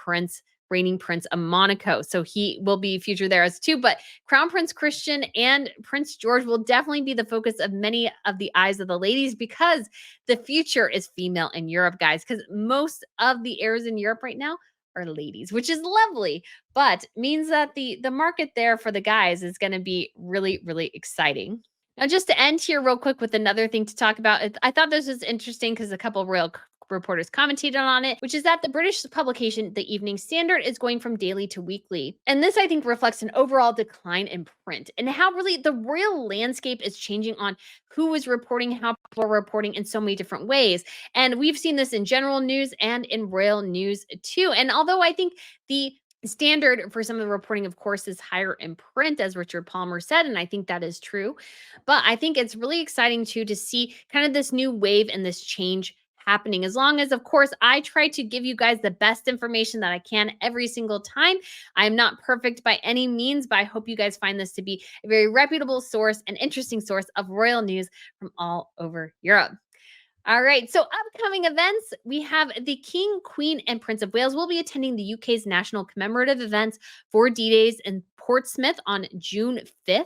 reigning prince of Monaco. So he will be featured there as too. But Crown Prince Christian and Prince George will definitely be the focus of many of the eyes of the ladies, because the future is female in Europe, guys, because most of the heirs in Europe right now are ladies, which is lovely, but means that the market there for the guys is going to be really, really exciting. Now, just to end here real quick with another thing to talk about, I thought this was interesting because a couple of royal reporters commented on it, which is that the British publication, The Evening Standard, is going from daily to weekly. And this, I think, reflects an overall decline in print and how really the royal landscape is changing on who is reporting, how people are reporting in so many different ways. And we've seen this in general news and in royal news too. And although I think the standard for some of the reporting, of course, is higher in print, as Richard Palmer said, and I think that is true. But I think it's really exciting too to see kind of this new wave and this change happening, as long as, of course, I try to give you guys the best information that I can every single time. I am not perfect by any means, but I hope you guys find this to be a very reputable source and interesting source of royal news from all over Europe. All right, so upcoming events, we have the King, Queen, and Prince of Wales will be attending the UK's national commemorative events for D-Days in Portsmouth on June 5th.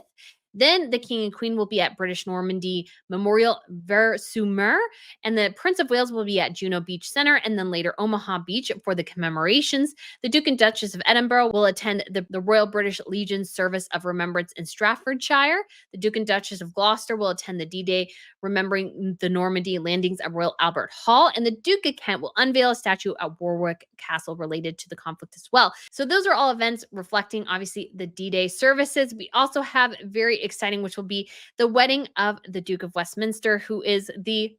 Then the King and Queen will be at British Normandy Memorial Versumer, and the Prince of Wales will be at Juno Beach Center, and then later Omaha Beach for the commemorations. The Duke and Duchess of Edinburgh will attend the Royal British Legion Service of Remembrance in Staffordshire. The Duke and Duchess of Gloucester will attend the D-Day remembering the Normandy landings at Royal Albert Hall, and the Duke of Kent will unveil a statue at Warwick Castle related to the conflict as well. So those are all events reflecting, obviously, the D-Day services. We also have very exciting, which will be the wedding of the Duke of Westminster, who is the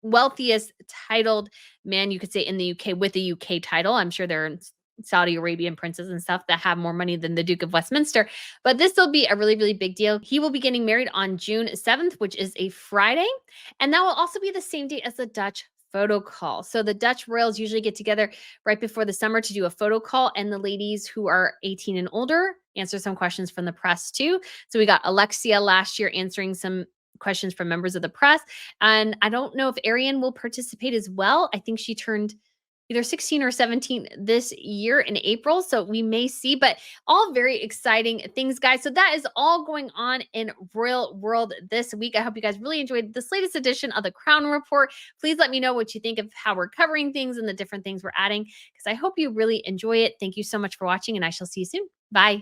wealthiest titled man, you could say, in the UK with a UK title. I'm sure there are Saudi Arabian princes and stuff that have more money than the Duke of Westminster, but this will be a really, really big deal. He will be getting married on June 7th, which is a Friday, and that will also be the same date as the Dutch photo call. So the Dutch royals usually get together right before the summer to do a photo call, and the ladies who are 18 and older answer some questions from the press too. So we got Alexia last year answering some questions from members of the press. And I don't know if Arian will participate as well. I think she turned either 16 or 17 this year in April. So we may see, but all very exciting things, guys. So that is all going on in Royal World this week. I hope you guys really enjoyed this latest edition of the Crown Report. Please let me know what you think of how we're covering things and the different things we're adding, because I hope you really enjoy it. Thank you so much for watching, and I shall see you soon. Bye.